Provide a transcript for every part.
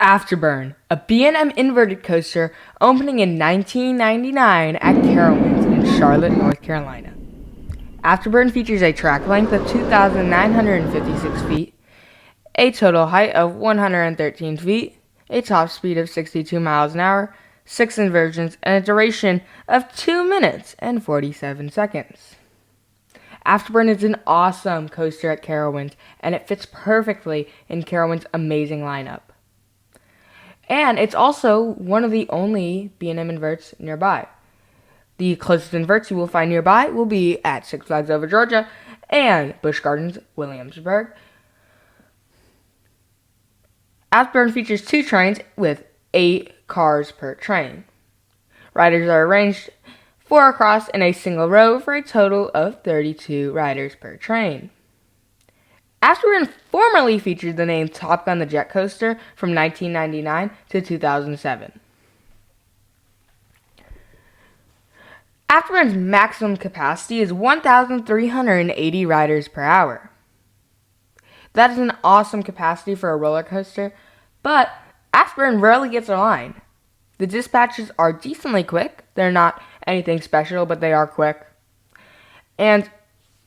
Afterburn, a B&M inverted coaster opening in 1999 at Carowinds in Charlotte, North Carolina. Afterburn features a track length of 2,956 feet, a total height of 113 feet, a top speed of 62 miles an hour, 6 inversions, and a duration of 2 minutes and 47 seconds. Afterburn is an awesome coaster at Carowinds, and it fits perfectly in Carowinds' amazing lineup. And it's also one of the only B&M inverts nearby. The closest inverts you will find nearby will be at Six Flags Over Georgia and Busch Gardens, Williamsburg. Afterburn features 2 trains with 8 cars per train. Riders are arranged 4 across in a single row for a total of 32 riders per train. Afterburn formerly featured the name Top Gun the Jet Coaster from 1999 to 2007. Afterburn's maximum capacity is 1,380 riders per hour. That is an awesome capacity for a roller coaster, but Afterburn rarely gets a line. The dispatches are decently quick. They're not anything special, but they are quick. And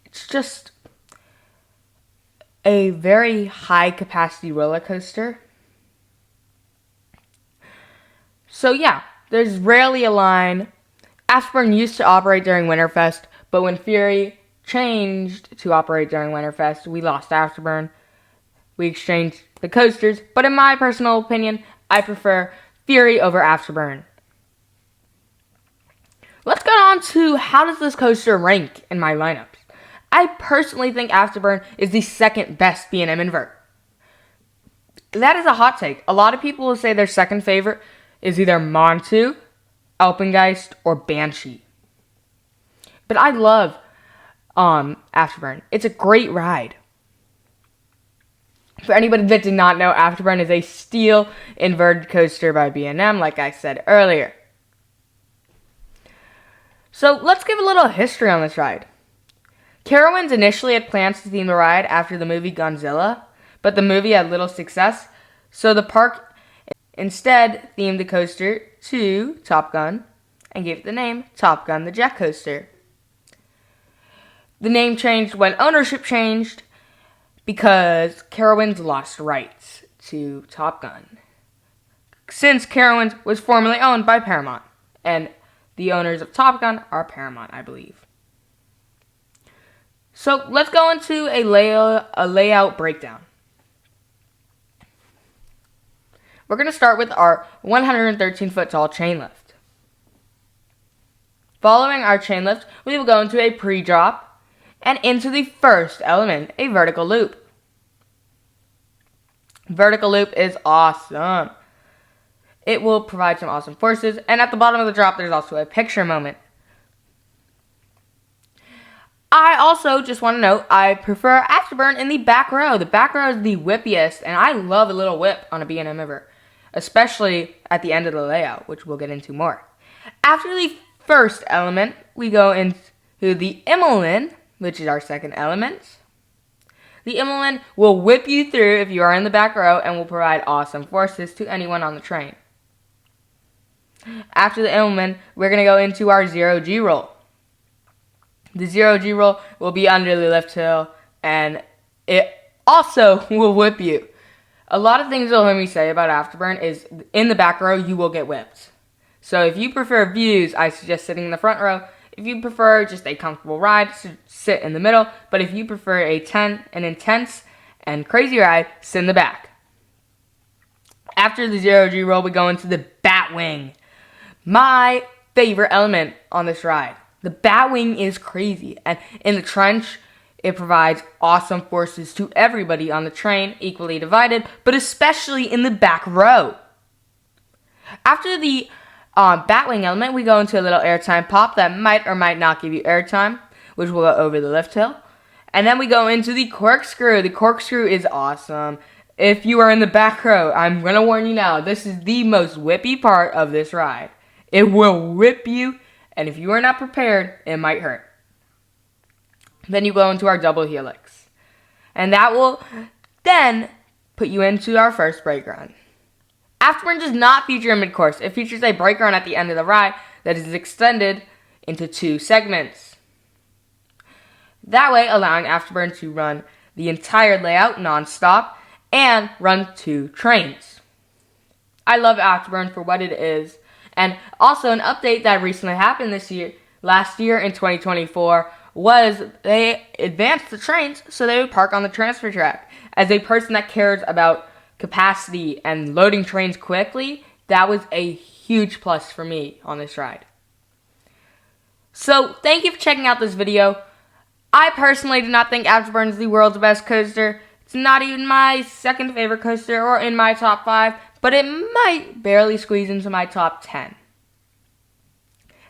it's just a very high capacity roller coaster. So yeah, there's rarely a line. Afterburn used to operate during Winterfest, but when Fury changed to operate during Winterfest, we lost Afterburn. We exchanged the coasters, but in my personal opinion, I prefer Fury over Afterburn. Let's get on to how does this coaster rank in my lineups. I personally think Afterburn is the second best B&M invert. That is a hot take. A lot of people will say their second favorite is either Montu, Alpengeist, or Banshee. But I love Afterburn. It's a great ride. For anybody that did not know, Afterburn is a steel inverted coaster by B&M, like I said earlier. So let's give a little history on this ride. Carowinds initially had plans to theme the ride after the movie Godzilla, but the movie had little success, so the park instead themed the coaster to Top Gun and gave it the name Top Gun the Jet Coaster. The name changed when ownership changed because Carowinds lost rights to Top Gun, since Carowinds was formerly owned by Paramount, and the owners of Top Gun are Paramount, I believe. So let's go into a layout breakdown. We're going to start with our 113-foot tall chain lift. Following our chain lift, we will go into a pre-drop and into the first element, a vertical loop. Vertical loop is awesome. It will provide some awesome forces, and at the bottom of the drop, there's also a picture moment. I also just want to note, I prefer Afterburn in the back row. The back row is the whippiest, and I love a little whip on a B&M invert, especially at the end of the layout, which we'll get into more. After the first element, we go into the Immelman, which is our second element. The Immelman will whip you through if you are in the back row and will provide awesome forces to anyone on the train. After the Immelman, we're going to go into our zero-G roll. The zero-G roll will be under the lift hill, and it also will whip you. A lot of things you'll hear me say about Afterburn is in the back row, you will get whipped. So if you prefer views, I suggest sitting in the front row. If you prefer just a comfortable ride, sit in the middle. But if you prefer an intense and crazy ride, sit in the back. After the zero-G roll, we go into the Batwing. My favorite element on this ride. The Batwing is crazy, and in the trench, it provides awesome forces to everybody on the train, equally divided, but especially in the back row. After the Batwing element, we go into a little airtime pop that might or might not give you airtime, which will go over the lift hill. And then we go into the corkscrew. The corkscrew is awesome. If you are in the back row, I'm going to warn you now, this is the most whippy part of this ride. It will whip you. And if you are not prepared, it might hurt. Then you go into our double helix. And that will then put you into our first brake run. Afterburn does not feature a mid-course. It features a brake run at the end of the ride that is extended into 2 segments. That way, allowing Afterburn to run the entire layout non-stop and run 2 trains. I love Afterburn for what it is. And also an update that recently happened last year in 2024, was they advanced the trains so they would park on the transfer track. As a person that cares about capacity and loading trains quickly, that was a huge plus for me on this ride. So, thank you for checking out this video. I personally do not think Afterburn is the world's best coaster. It's not even my second favorite coaster or in my top 5, but it might barely squeeze into my top 10.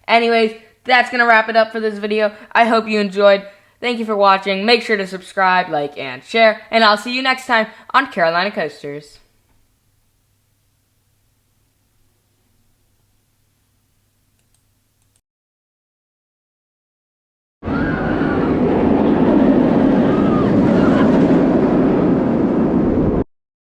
Anyways, that's going to wrap it up for this video. I hope you enjoyed. Thank you for watching. Make sure to subscribe, like, and share. And I'll see you next time on Carolina Coasters.